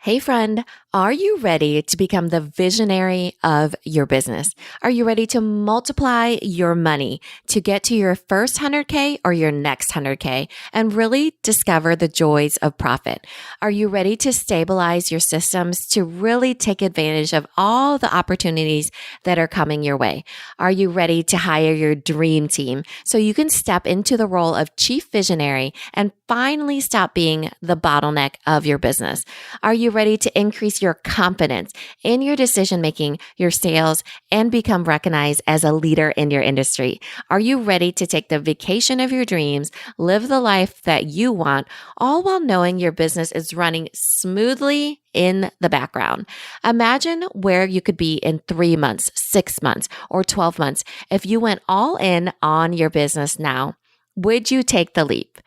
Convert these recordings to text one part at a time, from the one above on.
Hey friend, are you ready to become the visionary of your business? Are you ready to multiply your money to get to your first 100K or your next 100K and really discover the joys of profit? Are you ready to stabilize your systems to really take advantage of all the opportunities that are coming your way? Are you ready to hire your dream team so you can step into the role of chief visionary and finally stop being the bottleneck of your business? Are you ready to increase your confidence in your decision making, your sales, and become recognized as a leader in your industry? Are you ready to take the vacation of your dreams, live the life that you want, all while knowing your business is running smoothly in the background? Imagine where you could be in 3 months, 6 months, or 12 months if you went all in on your business now. Would you take the leap?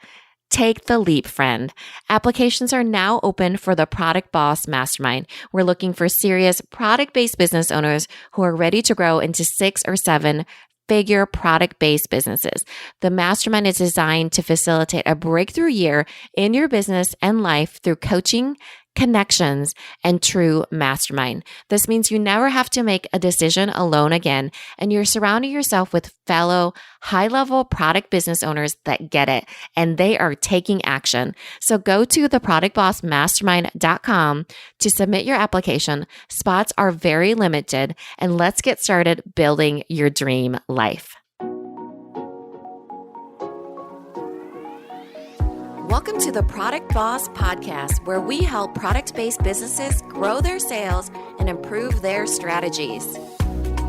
Take the leap, friend. Applications are now open for the Product Boss Mastermind. We're looking for serious product-based business owners who are ready to grow into 6 or 7 figure product-based businesses. The mastermind is designed to facilitate a breakthrough year in your business and life through coaching, connections, and true mastermind. This means you never have to make a decision alone again, and you're surrounding yourself with fellow high-level product business owners that get it, and they are taking action. So go to theproductbossmastermind.com to submit your application. Spots are very limited, and let's get started building your dream life. Welcome to the Product Boss Podcast, where we help product-based businesses grow their sales and improve their strategies.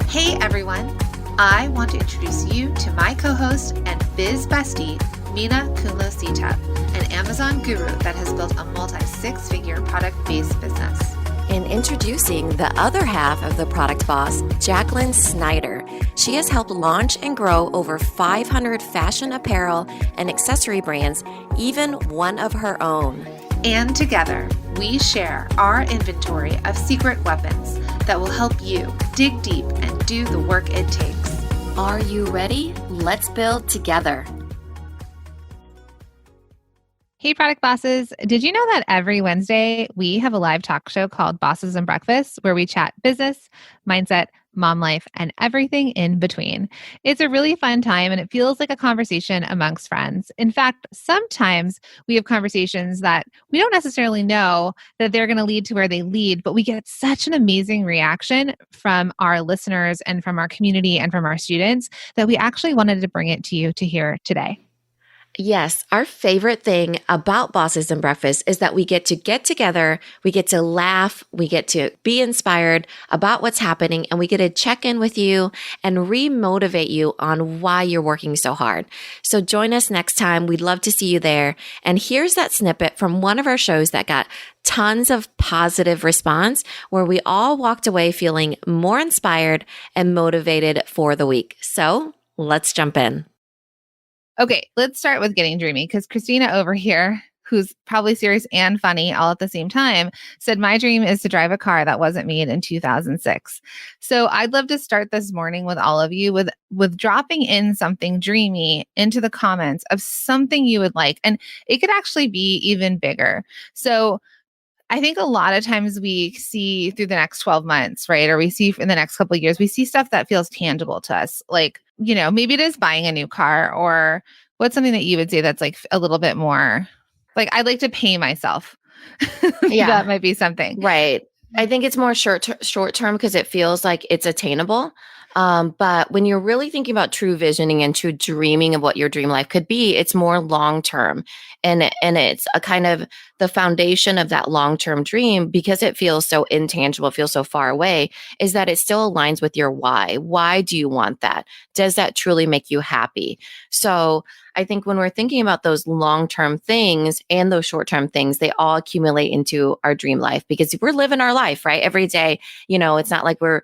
Hey everyone, I want to introduce you to my co-host and biz bestie, Minna an Amazon guru that has built a multi-6-figure product-based business. And introducing the other half of the Product Boss, Jacqueline Snyder. She has helped launch and grow over 500 fashion apparel and accessory brands, even one of her own. And together, we share our inventory of secret weapons that will help you dig deep and do the work it takes. Are you ready? Let's build together. Hey, product bosses. Did you know that every Wednesday we have a live talk show called Bosses and Breakfast where we chat business, mindset, mom life, and everything in between? It's a really fun time and it feels like a conversation amongst friends. In fact, sometimes we have conversations that we don't necessarily know that they're going to lead to where they lead, but we get such an amazing reaction from our listeners and from our community and from our students that we actually wanted to bring it to you to hear today. Yes, our favorite thing about Bosses and Breakfast is that we get together, we get to laugh, we get to be inspired about what's happening, and we get to check in with you and re-motivate you on why you're working so hard. So join us next time. We'd love to see you there. And here's that snippet from one of our shows that got tons of positive response, where we all walked away feeling more inspired and motivated for the week. So let's jump in. Okay, let's start with getting dreamy because Christina over here, who's probably serious and funny all at the same time, said, my dream is to drive a car that wasn't made in 2006. So I'd love to start this morning with all of you with dropping in something dreamy into the comments of something you would like. And it could actually be even bigger. So I think a lot of times we see through the next 12 months, right? Or we see in the next couple of years, we see stuff that feels tangible to us. Like, you know, maybe it is buying a new car, or what's something that you would say that's like a little bit more like, I'd like to pay myself. Yeah. That might be something. Right. I think it's more short term because it feels like it's attainable. But when you're really thinking about true visioning and true dreaming of what your dream life could be, it's more long term. And it's a kind of the foundation of that long term dream, because it feels so intangible, feels so far away, is that it still aligns with your why. Why do you want that? Does that truly make you happy? So I think when we're thinking about those long-term things and those short-term things, they all accumulate into our dream life, because we're living our life, right? Every day, you know, it's not like we're,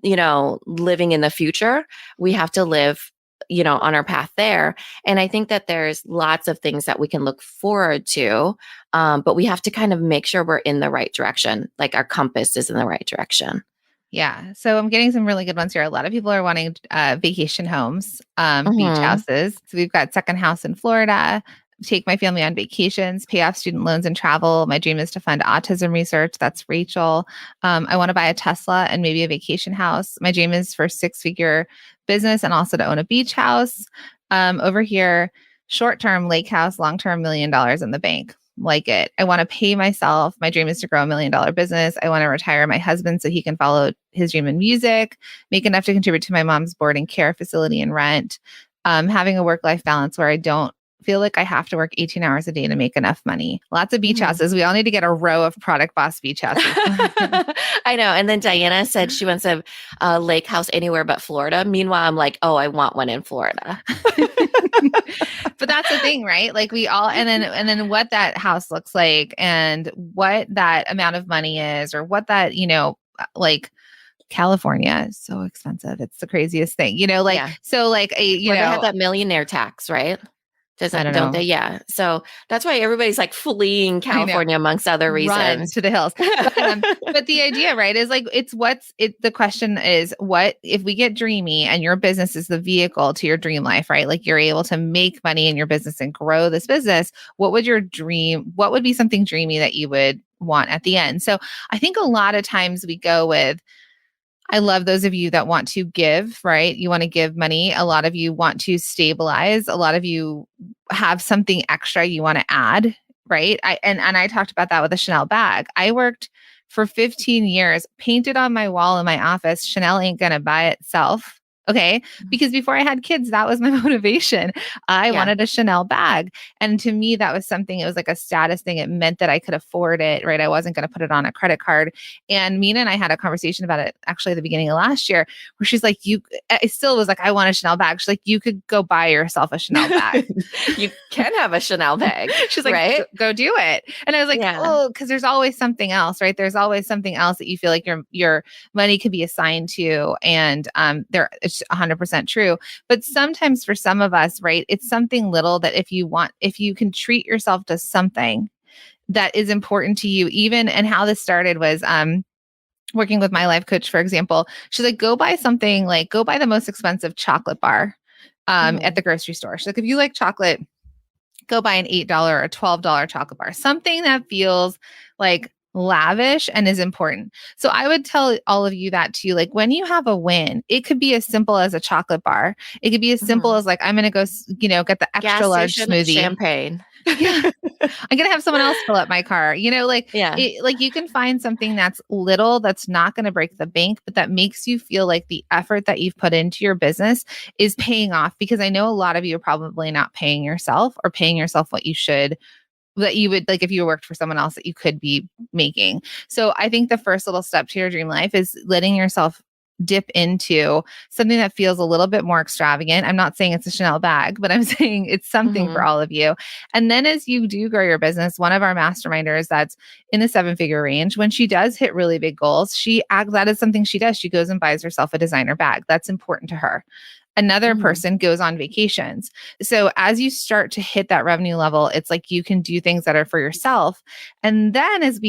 you know, living in the future. We have to live, you know, on our path there. And I think that there's lots of things that we can look forward to, but we have to kind of make sure we're in the right direction, like our compass is in the right direction. Yeah. So I'm getting some really good ones here. A lot of people are wanting vacation homes, beach houses. So we've got second house in Florida, take my family on vacations, pay off student loans and travel. My dream is to fund autism research. That's Rachel. I want to buy a Tesla and maybe a vacation house. My dream is for 6-figure business and also to own a beach house. Over here, short-term lake house, long-term $1 million in the bank. Like it. I want to pay myself. My dream is to grow $1 million business. I want to retire my husband so he can follow his dream in music, make enough to contribute to my mom's board and care facility and rent. Having a work-life balance where I don't feel like I have to work 18 hours a day to make enough money. Lots of beach houses. We all need to get a row of Product Boss beach houses. I know. And then Diana said she wants a lake house anywhere but Florida. Meanwhile, I'm like, oh, I want one in Florida. But that's the thing, right? Like we all, and then what that house looks like and what that amount of money is, or what that, like California is so expensive. It's the craziest thing, so like they have that millionaire tax, right? Don't they? Yeah. So that's why everybody's like fleeing California amongst other reasons to the hills. But the idea, right, is like, the question is, what if we get Dreamy and your business is the vehicle to your dream life, right? Like you're able to make money in your business and grow this business. What would be something dreamy that you would want at the end? So I think a lot of times we go with, I love those of you that want to give, right? You want to give money. A lot of you want to stabilize. A lot of you have something extra you want to add, right? I talked about that with a Chanel bag. I worked for 15 years, painted on my wall in my office, Chanel ain't gonna buy itself. Okay. Because before I had kids, that was my motivation. I wanted a Chanel bag. And to me, that was something, it was like a status thing. It meant that I could afford it, right? I wasn't going to put it on a credit card. And Minna and I had a conversation about it actually at the beginning of last year, where she's like, I still was like, I want a Chanel bag. She's like, you could go buy yourself a Chanel bag. You can have a Chanel bag. She's like, right? Go do it. And I was like, oh, because there's always something else, right? There's always something else that you feel like your money could be assigned to. And it's 100% true. But sometimes for some of us, right, it's something little that if you can treat yourself to something that is important to you, even, and how this started was, working with my life coach, for example, she's like, go buy the most expensive chocolate bar, at the grocery store. She's like, if you like chocolate, go buy an $8 or $12 chocolate bar, something that feels like lavish and is important. So I would tell all of you that too. Like when you have a win, it could be as simple as a chocolate bar. It could be as simple as like, I'm going to go, get the extra large smoothie. Champagne. Yeah. I'm going to have someone else fill up my car. You can find something that's little, that's not going to break the bank, but that makes you feel like the effort that you've put into your business is paying off. Because I know a lot of you are probably not paying yourself or paying yourself what you should, that you would like if you worked for someone else that you could be making. So I think the first little step to your dream life is letting yourself dip into something that feels a little bit more extravagant. I'm not saying it's a Chanel bag, but I'm saying it's something for all of you. And then as you do grow your business, one of our masterminders that's in the 7-figure range, when she does hit really big goals, that is something she does. She goes and buys herself a designer bag. That's important to her. Another person goes on vacations. So as you start to hit that revenue level, it's like you can do things that are for yourself. And then as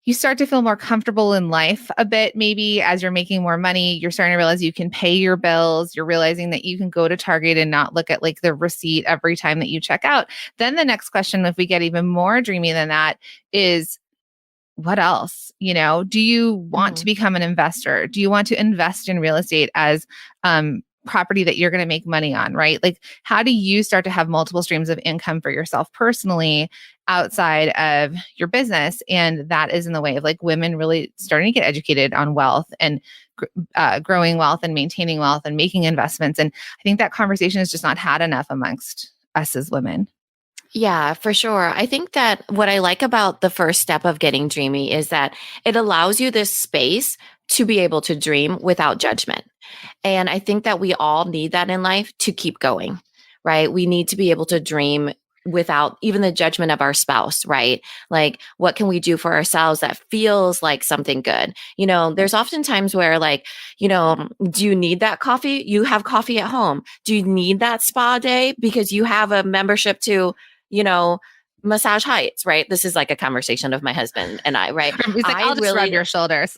you start to feel more comfortable in life a bit, maybe as you're making more money, you're starting to realize you can pay your bills. You're realizing that you can go to Target and not look at like the receipt every time that you check out. Then the next question, if we get even more dreamy than that, is what else? Do you want to become an investor? Do you want to invest in real estate as property that you're going to make money on, right? Like, how do you start to have multiple streams of income for yourself personally outside of your business? And that is in the way of like women really starting to get educated on wealth and growing wealth and maintaining wealth and making investments. And I think that conversation is just not had enough amongst us as women. Yeah, for sure. I think that what I like about the first step of getting dreamy is that it allows you this space to be able to dream without judgment. And I think that we all need that in life to keep going, right? We need to be able to dream without even the judgment of our spouse, right? Like, what can we do for ourselves that feels like something good? There's often times where do you need that coffee? You have coffee at home. Do you need that spa day because you have a membership to, massage heights, right? This is like a conversation of my husband and I, right? He's like, I'll just rub your shoulders.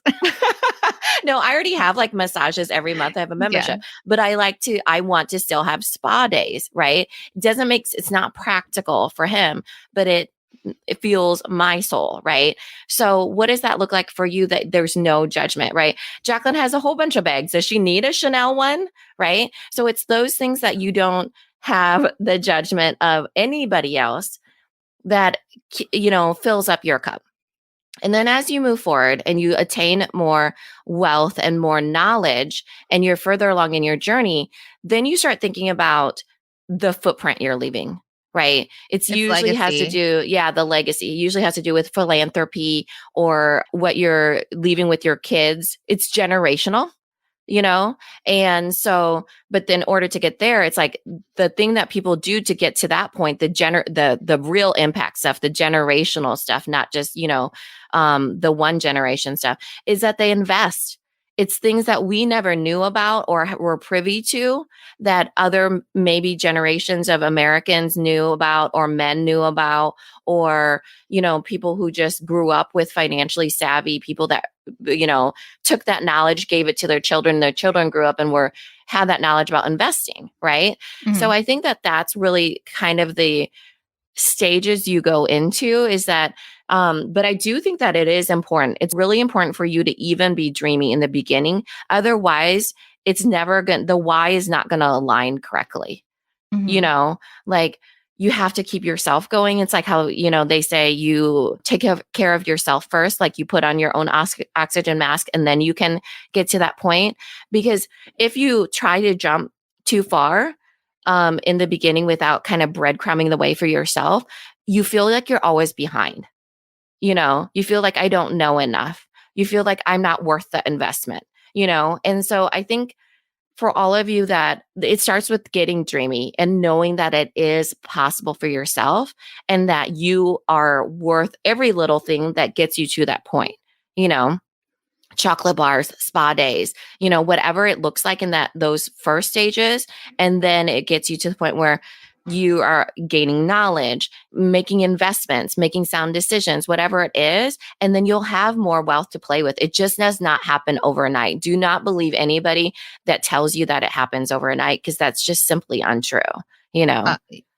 No, I already have like massages every month. I have a membership, Yeah. but I want to still have spa days, right? It's not practical for him, but it fuels my soul, right? So what does that look like for you that there's no judgment, right? Jacqueline has a whole bunch of bags. Does she need a Chanel one, right? So it's those things that you don't have the judgment of anybody else that, fills up your cup. And then as you move forward and you attain more wealth and more knowledge and you're further along in your journey, then you start thinking about the footprint you're leaving, right? It's usually has to do, the legacy. It usually has to do with philanthropy or what you're leaving with your kids. It's generational. And so, but then in order to get there, it's like the thing that people do to get to that point, the real impact stuff, the generational stuff, not just, the one generation stuff, is that they invest. It's things that we never knew about or were privy to that other maybe generations of Americans knew about or men knew about, or, people who just grew up with financially savvy people that, took that knowledge, gave it to their children. Their children grew up and had that knowledge about investing. Right. Mm-hmm. So I think that that's really kind of the stages you go into is that, but I do think that it is important. It's really important for you to even be dreamy in the beginning. Otherwise, the why is not going to align correctly. Mm-hmm. Like you have to keep yourself going. It's like how, they say you take care of yourself first, like you put on your own oxygen mask and then you can get to that point. Because if you try to jump too far, in the beginning without kind of breadcrumbing the way for yourself, you feel like you're always behind. You feel like I don't know enough. You feel like I'm not worth the investment, And so I think for all of you that it starts with getting dreamy and knowing that it is possible for yourself and that you are worth every little thing that gets you to that point, chocolate bars, spa days, whatever it looks like in those first stages. And then it gets you to the point where you are gaining knowledge, making investments, making sound decisions, whatever it is. And then you'll have more wealth to play with. It just does not happen overnight. Do not believe anybody that tells you that it happens overnight, because that's just simply untrue, Yeah,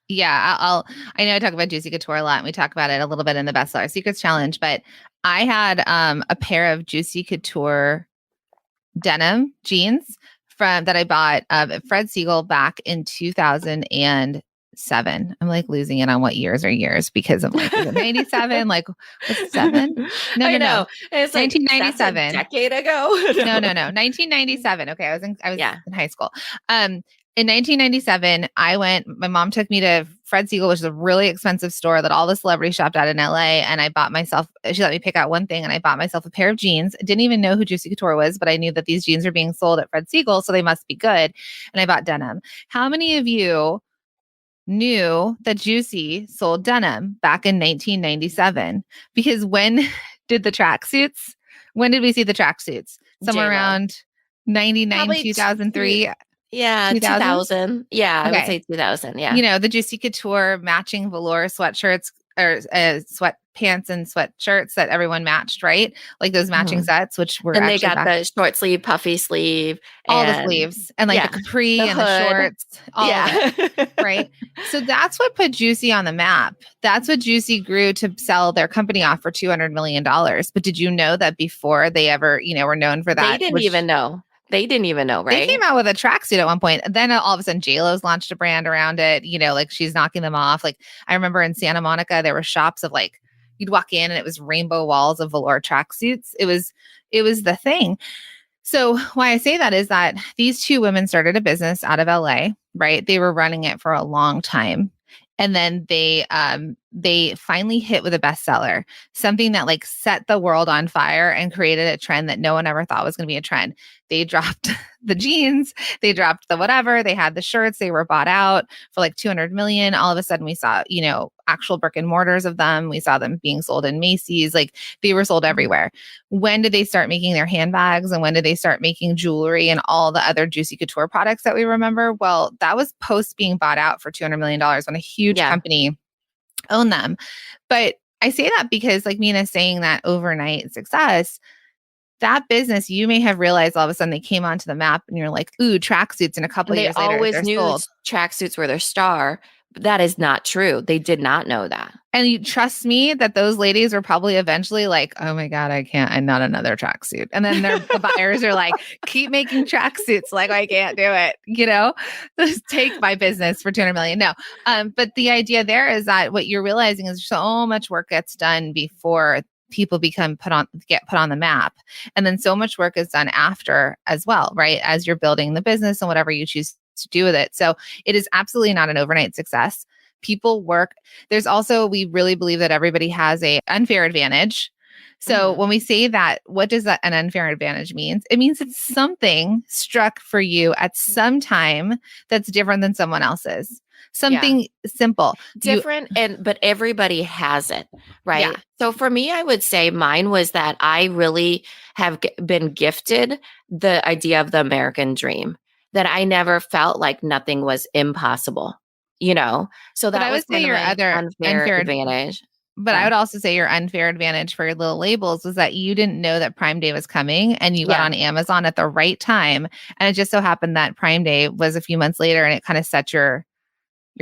I know I talk about Juicy Couture a lot, and we talk about it a little bit in the Bestseller Secrets Challenge, but I had a pair of Juicy Couture denim jeans that I bought at Fred Siegel back in 2007. I'm like losing it on what years are years because I'm like, is it 97? Like, what's it, 7? No. It's 1997. Like, that's a decade ago. No. 1997. Okay, I was in high school. In 1997, my mom took me to Fred Siegel, which is a really expensive store that all the celebrities shopped at in LA. And she let me pick out one thing, and I bought myself a pair of jeans. I didn't even know who Juicy Couture was, but I knew that these jeans are being sold at Fred Siegel, so they must be good. And I bought denim. How many of you knew that Juicy sold denim back in 1997? Because when did we see the tracksuits? Somewhere around 99, probably 2003. Yeah, 2000. Yeah, okay. I would say 2000. Yeah. The Juicy Couture matching velour sweatshirts or sweatpants and sweatshirts that everyone matched, right? Like those matching sets, which were they got the short sleeve, puffy sleeve, all the sleeves, and like the capri and the shorts, all of it, right? So that's what put Juicy on the map. That's what Juicy grew to sell their company off for $200 million. But did you know that before they ever, were known for that? They didn't even know. They didn't even know, right? They came out with a tracksuit at one point. Then all of a sudden, JLo's launched a brand around it. Like she's knocking them off. Like I remember in Santa Monica, there were shops of like, you'd walk in and it was rainbow walls of velour tracksuits. It was the thing. So why I say that is that these two women started a business out of LA, right? They were running it for a long time. And then they finally hit with a bestseller, something that like set the world on fire and created a trend that no one ever thought was going to be a trend. They dropped the jeans, they dropped the whatever, they had the shirts, they were bought out for like 200 million. All of a sudden we saw, actual brick and mortars of them. We saw them being sold in Macy's, like they were sold everywhere. When did they start making their handbags, and when did they start making jewelry and all the other Juicy Couture products that we remember? Well, that was post being bought out for $200 million when a huge company own them. But I say that because like Mina's saying that overnight success, that business, you may have realized all of a sudden they came onto the map and you're like, ooh, tracksuits. And a couple And of they years later, always they're knew sold. tracksuits were their star. But that is not true. They did not know that. And you trust me that those ladies were probably eventually like, oh my God, I can't, I'm not another tracksuit. And then the buyers are like, keep making tracksuits. Like, I can't do it. Just take my business for 200 million. No. But the idea there is that what you're realizing is so much work gets done before people get put on the map. And then so much work is done after as well, right? As you're building the business and whatever you choose to do with it. So it is absolutely not an overnight success. People work. There's also, we really believe that everybody has a unfair advantage. So when we say that, what does that an unfair advantage means? It means it's something struck for you at some time that's different than someone else's. Something simple. Different, but everybody has it, right? Yeah. So for me, I would say mine was that I really have been gifted the idea of the American dream, that I never felt like nothing was impossible, So But that I was would say kind of your my other unfair advantage. But I would also say your unfair advantage for your little labels was that you didn't know that Prime Day was coming and you got on Amazon at the right time. And it just so happened that Prime Day was a few months later and it kind of set your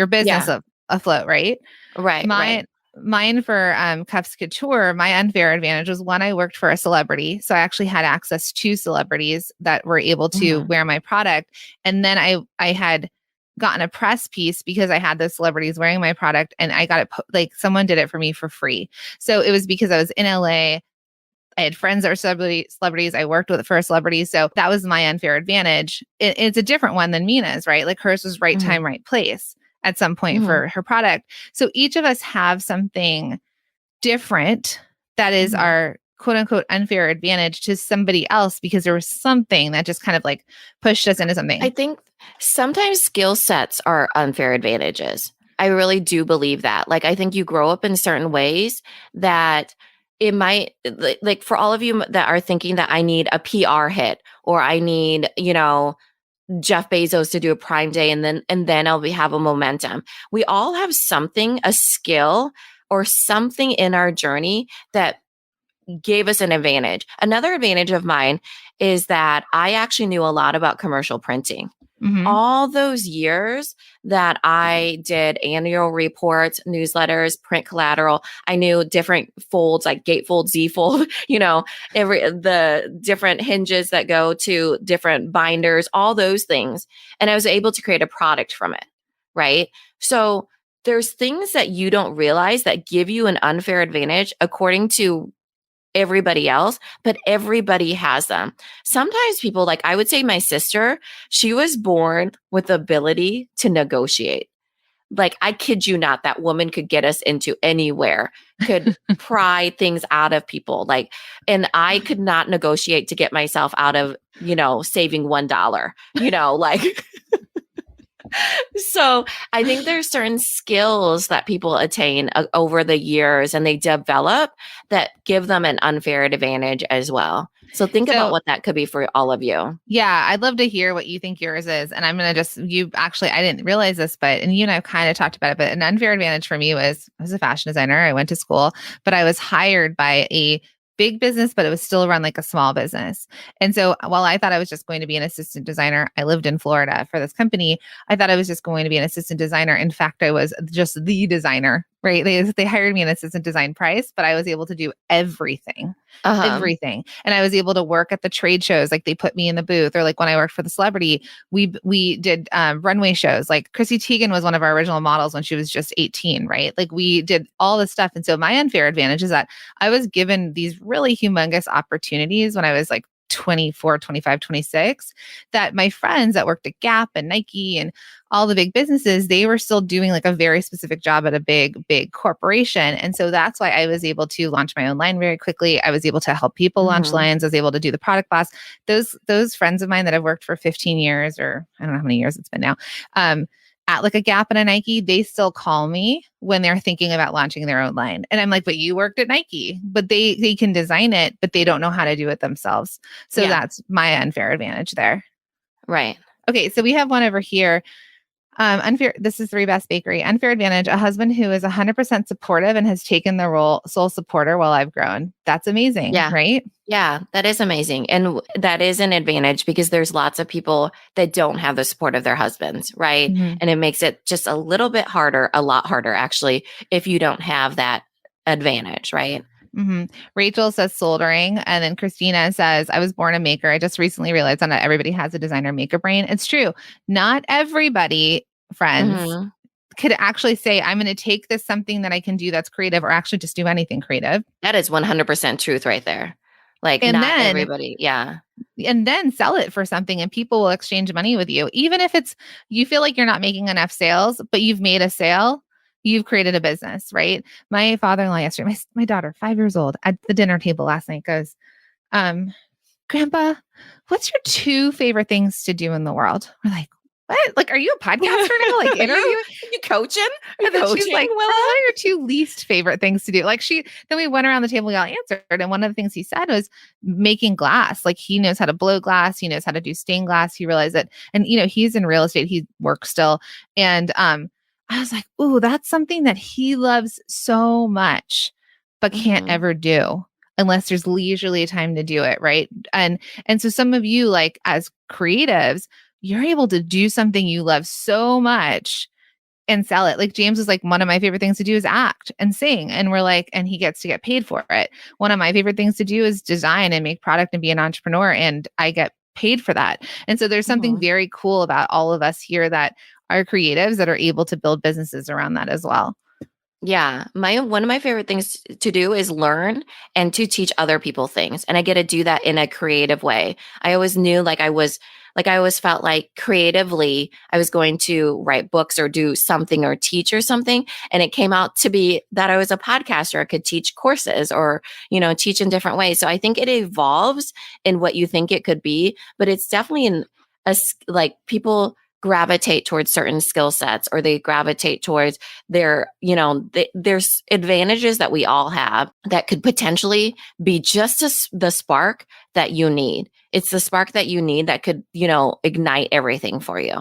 business afloat, right? Right. Mine for Cuffs Couture, my unfair advantage was one, I worked for a celebrity. So I actually had access to celebrities that were able to wear my product. And then I had gotten a press piece because I had those celebrities wearing my product and I got it, like someone did it for me for free. So it was because I was in LA. I had friends that were celebrities. I worked for a celebrity. So that was my unfair advantage. It's a different one than Mina's, right? Like hers was right time, right place at some point for her product. So each of us have something different that is our quote unquote unfair advantage to somebody else because there was something that just kind of like pushed us into something. I think sometimes skill sets are unfair advantages. I really do believe that. Like, I think you grow up in certain ways that it might, like for all of you that are thinking that I need a PR hit or I need, Jeff Bezos to do a Prime Day and then I'll have a momentum. We all have something, a skill or something in our journey that gave us an advantage. Another advantage of mine is that I actually knew a lot about commercial printing. All those years that I did annual reports, newsletters, print collateral, I knew different folds like gatefold, Z-fold, the different hinges that go to different binders, all those things. And I was able to create a product from it, right? So there's things that you don't realize that give you an unfair advantage according to everybody else, but everybody has them. Sometimes people, like I would say my sister, she was born with the ability to negotiate. Like, I kid you not, that woman could get us into anywhere, could pry things out of people. Like, and I could not negotiate to get myself out of, saving $1, like. So I think there's certain skills that people attain over the years and they develop that give them an unfair advantage as well. So think about what that could be for all of you. Yeah, I'd love to hear what you think yours is. And I'm going to I didn't realize this, and you and I've kind of talked about it, but an unfair advantage for me was I was a fashion designer. I went to school, but I was hired by a big business, but it was still run like a small business. And so while I thought I was just going to be an assistant designer, I lived in Florida for this company. I thought I was just going to be an assistant designer. In fact, I was just the designer, right? They hired me an assistant design price, but I was able to do everything. Everything. And I was able to work at the trade shows. Like they put me in the booth, or like when I worked for the celebrity, we did runway shows. Like Chrissy Teigen was one of our original models when she was just 18, right? Like we did all this stuff. And so my unfair advantage is that I was given these really humongous opportunities when I was like 24, 25, 26, that my friends that worked at Gap and Nike and all the big businesses, they were still doing like a very specific job at a big corporation. And so that's why I was able to launch my own line very quickly. I was able to help people launch lines. I was able to do the product class. Those friends of mine that I've worked for 15 years, or I don't know how many years it's been now, at like a Gap and a Nike, they still call me when they're thinking about launching their own line. And I'm like, but you worked at Nike, but they can design it, but they don't know how to do it themselves. So that's my unfair advantage there. Right. Okay. So we have one over here. Unfair. This is Three Best Bakery. Unfair advantage. A husband who is 100% supportive and has taken the role sole supporter while I've grown. That's amazing, Yeah. right? Yeah, that is amazing. And that is an advantage because there's lots of people that don't have the support of their husbands, right? Mhm. And it makes it just a little bit harder, a lot harder actually, if you don't have that advantage, right? Rachel says soldering. And then Christina says, I was born a maker. I just recently realized that not everybody has a designer maker brain. It's true. Not everybody, friends, Mhm. could actually say, I'm going to take this something that I can do that's creative or actually just do anything creative. That is 100% truth right there. Like And not then everybody. Yeah. sell it for something and people will exchange money with you. Even if it's you feel like you're not making enough sales, but you've made a sale, you've created a business, right? My father-in-law yesterday, my daughter, 5 years old, at the dinner table last night goes, Grandpa, what's your 2 favorite things to do in the world? We're like, what? Like, are you a podcaster now? Like interviewing? You coaching? And then she's Coaching, like, Willa? what are your 2 least favorite things to do? Like then we went around the table, we all answered. And one of the things he said was making glass. Like he knows how to blow glass. He knows how to do stained glass. He realized that, and he's in real estate. He works still. And I was like, ooh, that's something that he loves so much, but can't ever do unless there's leisurely time to do it. Right. And so some of you, like as creatives, you're able to do something you love so much and sell it. Like James was like, one of my favorite things to do is act and sing. And we're like, and he gets to get paid for it. One of my favorite things to do is design and make product and be an entrepreneur. And I get paid for that. And so there's something very cool about all of us here that are creatives that are able to build businesses around that as well. Yeah, one of my favorite things to do is learn and to teach other people things, and I get to do that in a creative way. I always knew I always felt like creatively I was going to write books or do something or teach or something, and it came out to be that I was a podcaster. I could teach courses or teach in different ways. So I think it evolves in what you think it could be, but it's definitely people gravitate towards certain skill sets or they gravitate towards there's advantages that we all have that could potentially be just the spark that you need. It's the spark that you need that could, ignite everything for you.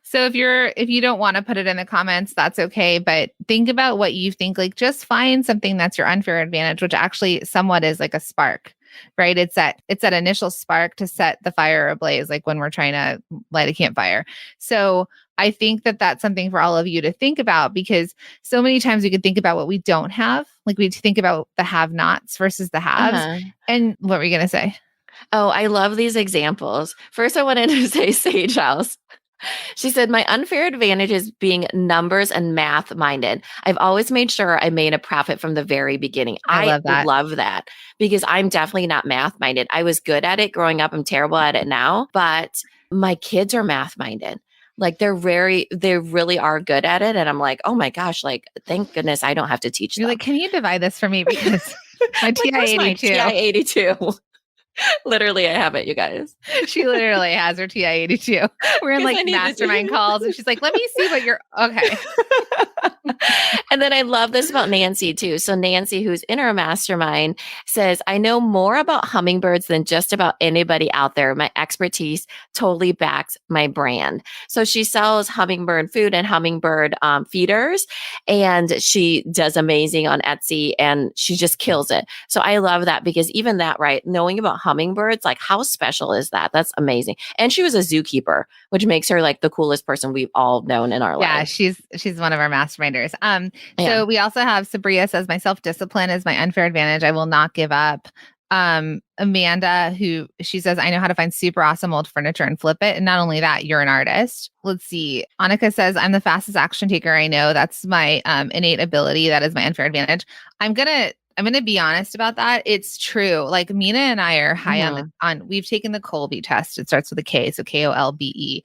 So if you don't want to put it in the comments, that's okay. But think about what you think, like just find something that's your unfair advantage, which actually somewhat is like a spark, right? It's that initial spark to set the fire ablaze, like when we're trying to light a campfire. So I think that that's something for all of you to think about, because so many times we could think about what we don't have. Like we think about the have-nots versus the haves. And what were you going to say? Oh, I love these examples. First, I wanted to say Sage House. She said, my unfair advantage is being numbers and math minded. I've always made sure I made a profit from the very beginning. I love that because I'm definitely not math minded. I was good at it growing up. I'm terrible at it now, but my kids are math minded. Like they really are good at it. And I'm like, oh my gosh, like, thank goodness I don't have to teach them. You're like, can you divide this for me? Because my TI-82. Literally, I have it, you guys. She literally has her TI-82. We're in like mastermind calls and she's like, let me see what you're okay. And then I love this about Nancy too. So Nancy, who's in our mastermind, says, I know more about hummingbirds than just about anybody out there. My expertise totally backs my brand. So she sells hummingbird food and hummingbird feeders, and she does amazing on Etsy and she just kills it. So I love that because even that, right? Knowing about hummingbirds, like how special is that? That's amazing. And she was a zookeeper, which makes her like the coolest person we've all known in our life. Yeah, she's one of our masterminders. So we also have Sabria says, my self-discipline is my unfair advantage. I will not give up. Amanda, who she says, I know how to find super awesome old furniture and flip it. And not only that, you're an artist. Let's see. Annika says, I'm the fastest action taker I know. That's my innate ability. That is my unfair advantage. I'm going to be honest about that. It's true. Like Minna and I are high we've taken the Kolbe test. It starts with a K. So Kolbe.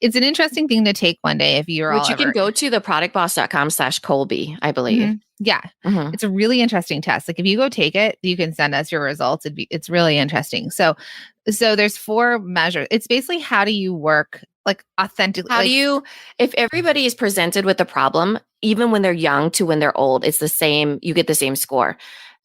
It's an interesting thing to take one day if you're Which you can go to theproductboss.com/Kolbe, I believe. Mm-hmm. Yeah. Mm-hmm. It's a really interesting test. Like if you go take it, you can send us your results. It's really interesting. So there's 4 measures. It's basically how do you work like authentically? How do you, if everybody is presented with a problem, even when they're young to when they're old, it's the same, you get the same score.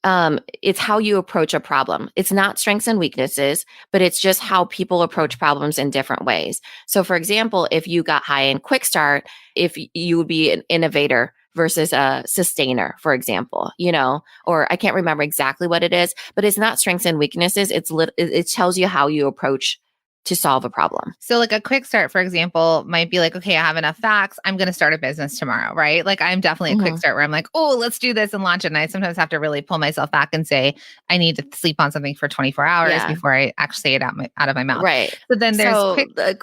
It's how you approach a problem. It's not strengths and weaknesses, but it's just how people approach problems in different ways. So, for example, if you got high in quick start, if you would be an innovator versus a sustainer, for example, or I can't remember exactly what it is, but it's not strengths and weaknesses. It tells you how you approach to solve a problem. So like a quick start, for example, might be like, okay, I have enough facts. I'm going to start a business tomorrow, right? Like I'm definitely a quick start where I'm like, oh, let's do this and launch it. And I sometimes have to really pull myself back and say, I need to sleep on something for 24 hours before I actually say it out of my mouth. Right. But then there's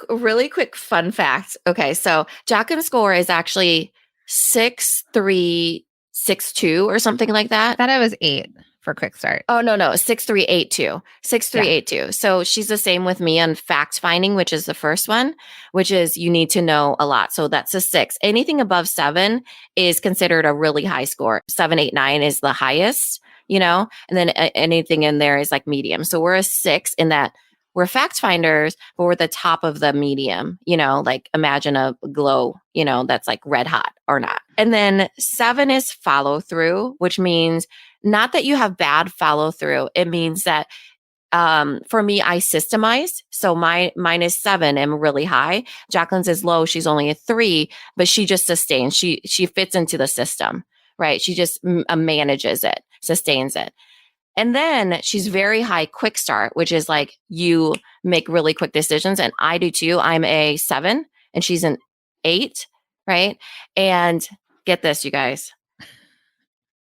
really quick fun fact. Okay. So Jacqueline's score is actually 6.362 or something like that. I thought I was 8 for quick start. Oh, no, 6.382. 6.382. So she's the same with me on fact finding, which is the first one, which is you need to know a lot. So that's a 6. Anything above 7 is considered a really high score. 7, 8, 9 is the highest, and then anything in there is like medium. So we're a 6 in that we're fact finders, but we're the top of the medium, like imagine a glow, that's like red hot or not. And then 7 is follow through, which means not that you have bad follow through. It means that for me, I systemize. So mine is 7 and really high. Jacqueline's is low. She's only a 3, but she just sustains. She fits into the system, right? She just manages it, sustains it. And then she's very high quick start, which is like you make really quick decisions. And I do too. I'm a 7 and she's an 8, right? And get this, you guys.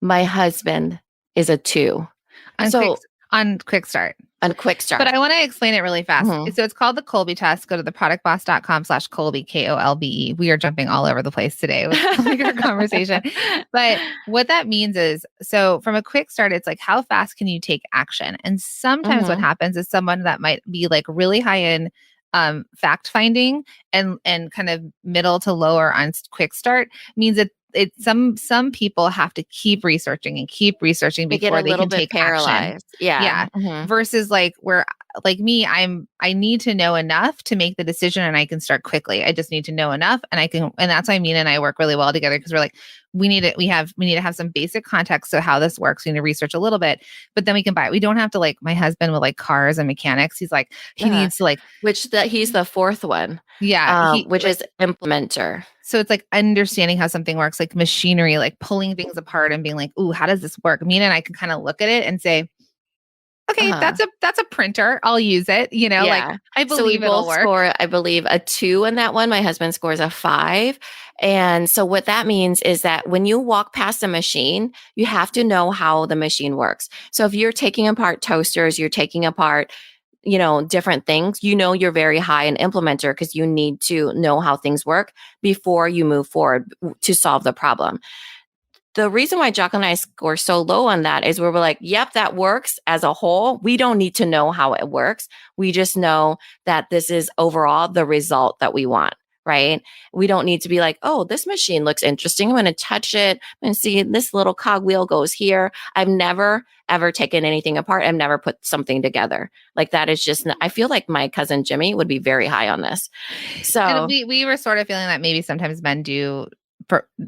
My husband is a 2. On quick start. On quick start. But I want to explain it really fast. So it's called the Kolbe test. Go to theproductboss.com/Kolbe, Kolbe. We are jumping all over the place today with our conversation. But what that means is, so from a quick start, it's like, how fast can you take action? And sometimes what happens is someone that might be like really high in fact finding and kind of middle to lower on quick start means that some people have to keep researching before they can take action. Yeah. Versus like where like me, I need to know enough to make the decision and I can start quickly. I just need to know enough and that's why Minna and I work really well together because we're like, we need to have some basic context of how this works. We need to research a little bit, but then we can buy it. We don't have to like my husband with like cars and mechanics. He's like, he needs to like, he's the fourth one. Yeah. Which is implementer. So it's like understanding how something works, like machinery, like pulling things apart and being like, ooh, how does this work? Minna and I can kind of look at it and say, okay, that's a printer. I'll use it. Like I believe it'll work. Score, I believe, a 2 in that one. My husband scores a 5. And so what that means is that when you walk past a machine, you have to know how the machine works. So if you're taking apart toasters, you're taking apart different things, you're very high in implementer because you need to know how things work before you move forward to solve the problem. The reason why Jacqueline and I score so low on that is we're like, yep, that works as a whole. We don't need to know how it works. We just know that this is overall the result that we want, right? We don't need to be like, oh, this machine looks interesting. I'm going to touch it and see this little cogwheel goes here. I've never, ever taken anything apart. I've never put something together. Like that is just, I feel like my cousin Jimmy would be very high on this. So and we were sort of feeling that maybe sometimes men do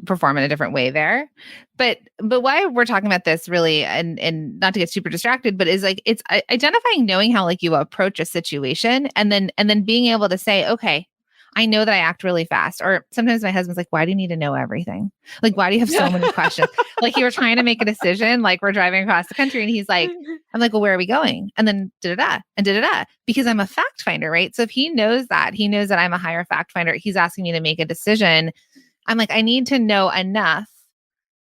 perform in a different way there. But why we're talking about this really, and not to get super distracted, but is like, it's identifying, knowing how like you approach a situation and then being able to say, okay, I know that I act really fast. Or sometimes my husband's like, why do you need to know everything? Like, why do you have so many questions? Like you were trying to make a decision, like we're driving across the country and he's like, I'm like, well, where are we going? And then da-da-da and da-da-da, because I'm a fact finder, right? So if he knows that I'm a higher fact finder, he's asking me to make a decision. I'm like, I need to know enough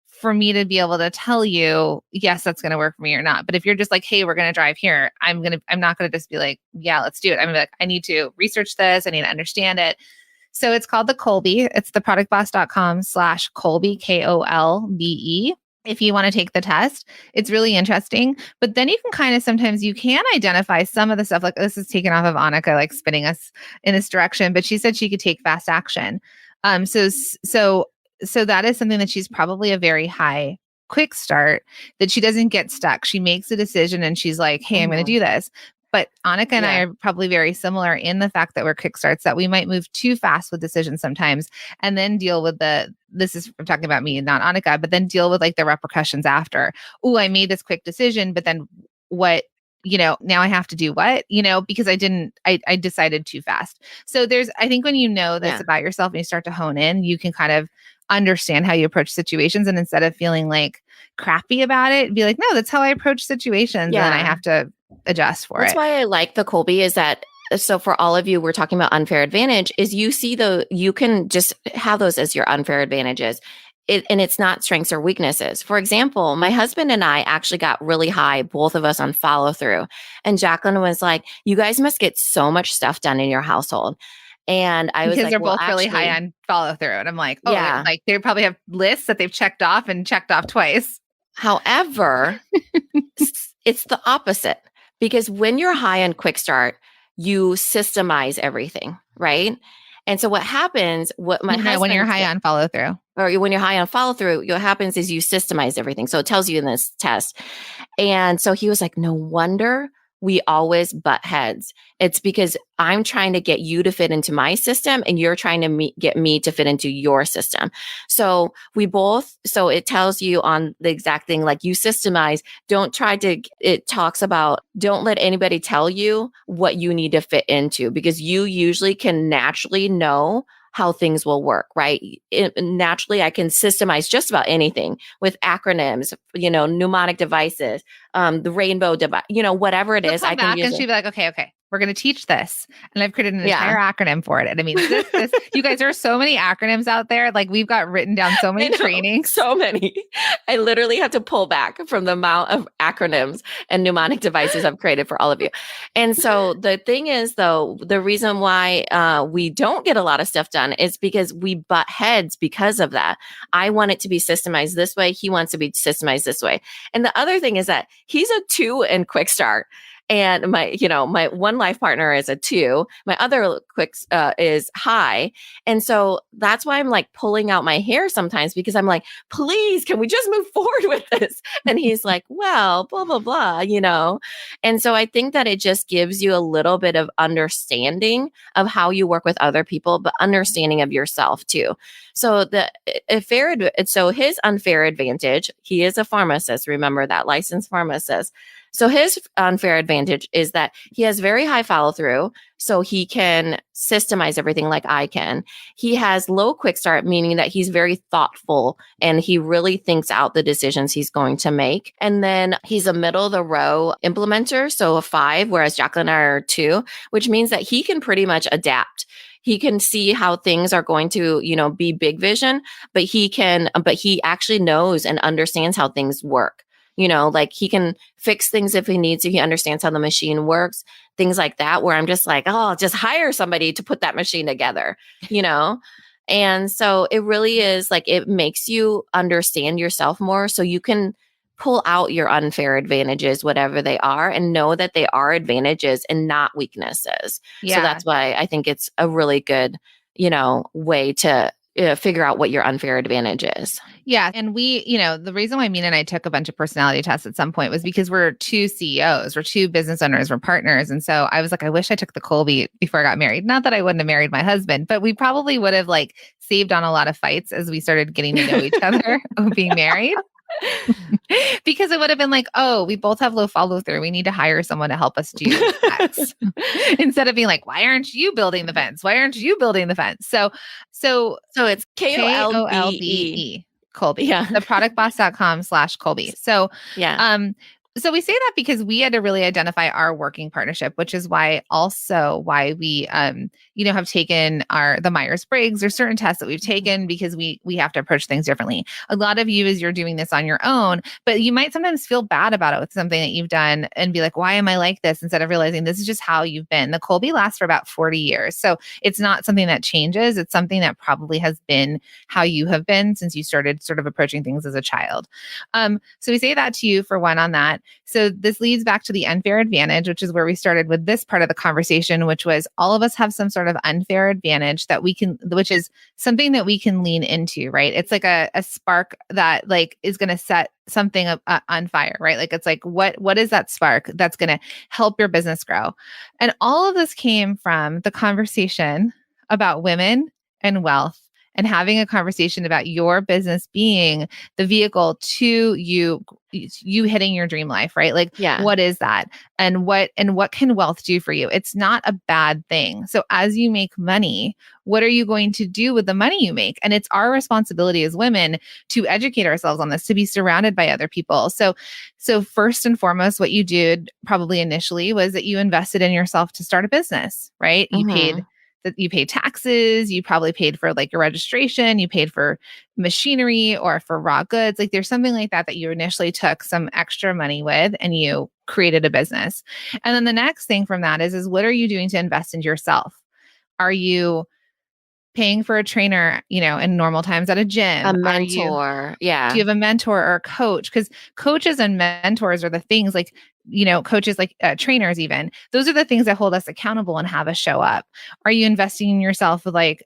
for me to be able to tell you, yes, that's going to work for me or not. But if you're just like, hey, we're going to drive here, I'm not going to just be like, yeah, let's do it. I'm gonna be like, I need to research this. I need to understand it. So it's called the Kolbe. It's theproductboss.com/Kolbe, Kolbe. If you want to take the test, it's really interesting. But then you can kind of, sometimes you can identify some of the stuff, like this is taken off of Annika, like spinning us in this direction, but she said she could take fast action. So that is something that she's probably a very high quick start, that she doesn't get stuck. She makes a decision and she's like, hey, I'm going to do this. But Annika and I Yeah. are probably very similar in the fact that we're kickstarts, that we might move too fast with decisions sometimes and then deal with I'm talking about me and not Annika, but then deal with like the repercussions after. Oh, I made this quick decision, but then what, now I have to do what, because I decided too fast. So I think when you know this Yeah. about yourself and you start to hone in, you can kind of understand how you approach situations. And instead of feeling like crappy about it, be like, no, that's how I approach situations. Yeah. And I have to adjust for That's it. why I like the Colby is that, so for all of you, we're talking about unfair advantage is you can just have those as your unfair advantages. And it's not strengths or weaknesses. For example, my husband and I actually got really high, both of us on follow through. And Jacqueline was like, you guys must get so much stuff done in your household. And I was Because like, they're well, both really actually, high on follow through. And I'm like, oh, yeah. like they probably have lists that they've checked off twice. However, it's the opposite because when you're high on quick start, you systemize everything, right? And so what happens, what my husband When you're high on follow through. or when you're high on follow through, what happens is you systemize everything. So it tells you in this test. And so he was like, no wonder we always butt heads. It's because I'm trying to get you to fit into my system and you're trying to get me to fit into your system. So it tells you on the exact thing, like you systemize, it talks about, don't let anybody tell you what you need to fit into because you usually can naturally know how things will work, right? Naturally, I can systemize just about anything with acronyms, mnemonic devices, the rainbow device, whatever it is, Come I can back use and it. she'd be like, okay, we're going to teach this. And I've created an entire acronym for it. And I mean, you guys, there are so many acronyms out there. Like we've got written down so many trainings. So many. I literally have to pull back from the amount of acronyms and mnemonic devices I've created for all of you. And so the thing is, though, the reason why we don't get a lot of stuff done is because we butt heads because of that. I want it to be systemized this way. He wants to be systemized this way. And the other thing is that he's a 2 in quick start. And my one life partner is a 2. My other is high. And so that's why I'm like pulling out my hair sometimes because I'm like, please, can we just move forward with this? And he's like, well, blah, blah, blah, And so I think that it just gives you a little bit of understanding of how you work with other people, but understanding of yourself too. So his unfair advantage, he is a pharmacist. Remember that, licensed pharmacist. So his unfair advantage is that he has very high follow through, so he can systemize everything like I can. He has low quick start, meaning that he's very thoughtful and he really thinks out the decisions he's going to make. And then he's a middle of the row implementer, so a 5, whereas Jacqueline and I are 2, which means that he can pretty much adapt. He can see how things are going to, be big vision, but he actually knows and understands how things work. Like he can fix things if he needs to. He understands how the machine works, things like that, where I'm just like, oh, just hire somebody to put that machine together, And so it really is like, it makes you understand yourself more so you can pull out your unfair advantages, whatever they are, and know that they are advantages and not weaknesses. Yeah. So that's why I think it's a really good, way to figure out what your unfair advantage is. Yeah. And we, the reason why Minna and I took a bunch of personality tests at some point was because we're 2 CEOs, we're 2 business owners, we're partners. And so I was like, I wish I took the Colby before I got married. Not that I wouldn't have married my husband, but we probably would have like saved on a lot of fights as we started getting to know each other of being married. Because it would have been like, oh, we both have low follow through. We need to hire someone to help us do X. Instead of being like, why aren't you building the fence? Why aren't you building the fence? So it's KOLBE. Colby. Yeah. theproductboss.com/Colby. So yeah. So we say that because we had to really identify our working partnership, which is why we, have taken the Myers-Briggs or certain tests that we've taken because we have to approach things differently. A lot of you, as you're doing this on your own, but you might sometimes feel bad about it with something that you've done and be like, why am I like this? Instead of realizing this is just how you've been. The Colby lasts for about 40 years. So it's not something that changes. It's something that probably has been how you have been since you started sort of approaching things as a child. So we say that to you for one on that. So this leads back to the unfair advantage, which is where we started with this part of the conversation, which was all of us have some sort of unfair advantage that we can, which is something that we can lean into, right? It's like a spark that like is going to set something on fire, right? Like it's like, what is that spark that's going to help your business grow? And all of this came from the conversation about women and wealth, and having a conversation about your business being the vehicle to you hitting your dream life, right? Like, Yeah. what is that? And what can wealth do for you? It's not a bad thing. So as you make money, what are you going to do with the money you make? And it's our responsibility as women to educate ourselves on this, to be surrounded by other people. So first and foremost, what you did probably initially was that you invested in yourself to start a business, right? You paid taxes, you probably paid for like your registration, you paid for machinery or for raw goods. Like there's something like that you initially took some extra money with and you created a business. And then the next thing from that is what are you doing to invest into yourself? Are you paying for a trainer, in normal times at a gym? A mentor. Do you have a mentor or a coach? Because coaches and mentors are the things like, coaches like trainers even. Those are the things that hold us accountable and have us show up. Are you investing in yourself with like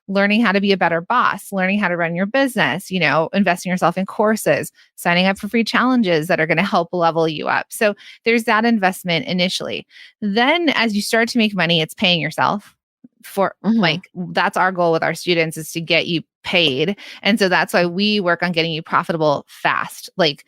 learning how to be a better boss, learning how to run your business, investing yourself in courses, signing up for free challenges that are going to help level you up? So there's that investment initially. Then as you start to make money, it's paying yourself. For like, that's our goal with our students, is to get you paid. And so that's why we work on getting you profitable fast. Like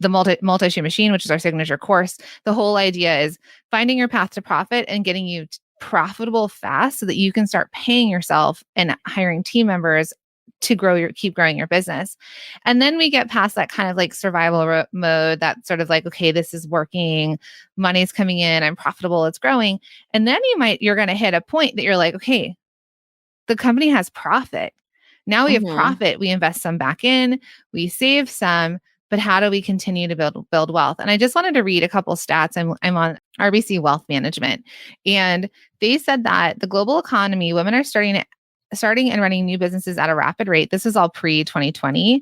the multi-stream machine, which is our signature course. The whole idea is finding your path to profit and getting you profitable fast so that you can start paying yourself and hiring team members to keep growing your business. And then we get past that kind of like survival mode, that sort of like, okay, this is working, money's coming in, I'm profitable, it's growing. And then you're going to hit a point that you're like, okay, the company has profit. Now we have profit. We invest some back in, we save some, but how do we continue to build wealth? And I just wanted to read a couple stats. I'm on RBC Wealth Management, and they said that the global economy, women are starting and running new businesses at a rapid rate. This is all pre-2020.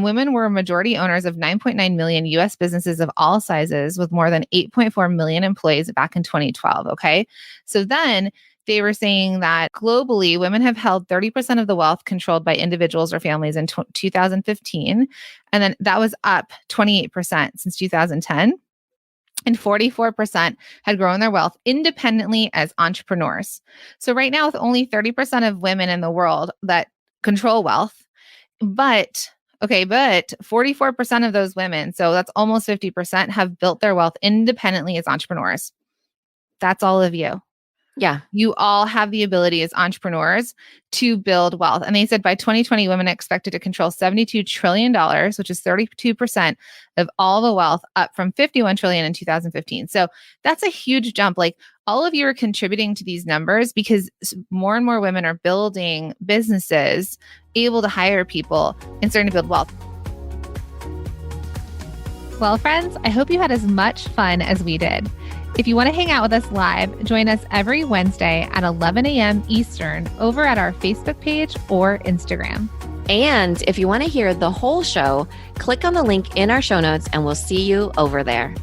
Women were majority owners of 9.9 million US businesses of all sizes, with more than 8.4 million employees back in 2012. Okay. So then they were saying that globally, women have held 30% of the wealth controlled by individuals or families in 2015. And then that was up 28% since 2010. And 44% had grown their wealth independently as entrepreneurs. So right now, with only 30% of women in the world that control wealth, but 44% of those women, so that's almost 50%, have built their wealth independently as entrepreneurs. That's all of you. Yeah. You all have the ability as entrepreneurs to build wealth. And they said by 2020, women are expected to control $72 trillion, which is 32% of all the wealth, up from $51 trillion in 2015. So that's a huge jump. Like, all of you are contributing to these numbers because more and more women are building businesses, able to hire people, and starting to build wealth. Well, friends, I hope you had as much fun as we did. If you want to hang out with us live, join us every Wednesday at 11 a.m. Eastern over at our Facebook page or Instagram. And if you want to hear the whole show, click on the link in our show notes and we'll see you over there.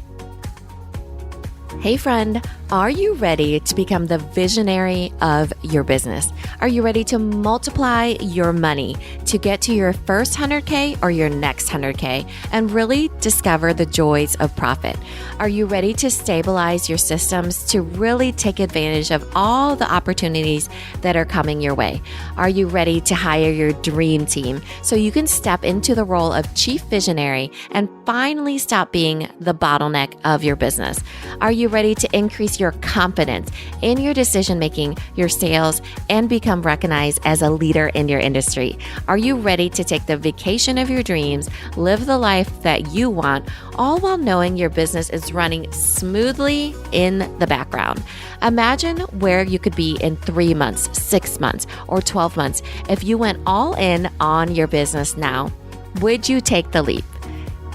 Hey friend, are you ready to become the visionary of your business? Are you ready to multiply your money to get to your first 100K or your next 100K and really discover the joys of profit? Are you ready to stabilize your systems to really take advantage of all the opportunities that are coming your way? Are you ready to hire your dream team so you can step into the role of chief visionary and finally stop being the bottleneck of your business? Are you ready to increase your confidence in your decision-making, your sales, and become recognized as a leader in your industry? Are you ready to take the vacation of your dreams, live the life that you want, all while knowing your business is running smoothly in the background? Imagine where you could be in 3 months, 6 months, or 12 months if you went all in on your business now. Would you take the leap?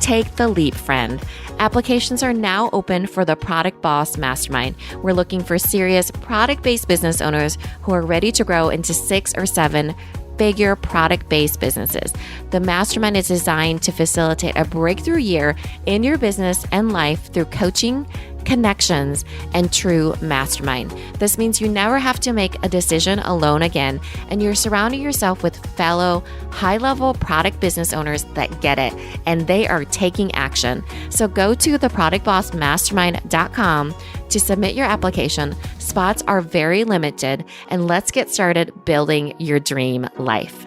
Take the leap, friend. Applications are now open for the Product Boss Mastermind. We're looking for serious product-based business owners who are ready to grow into 6 or 7 six-figure product-based businesses. The mastermind is designed to facilitate a breakthrough year in your business and life through coaching, connections, and true mastermind. This means you never have to make a decision alone again, and you're surrounding yourself with fellow high-level product business owners that get it, and they are taking action. So go to theproductbossmastermind.com to submit your application. Spots are very limited, and let's get started building your dream life.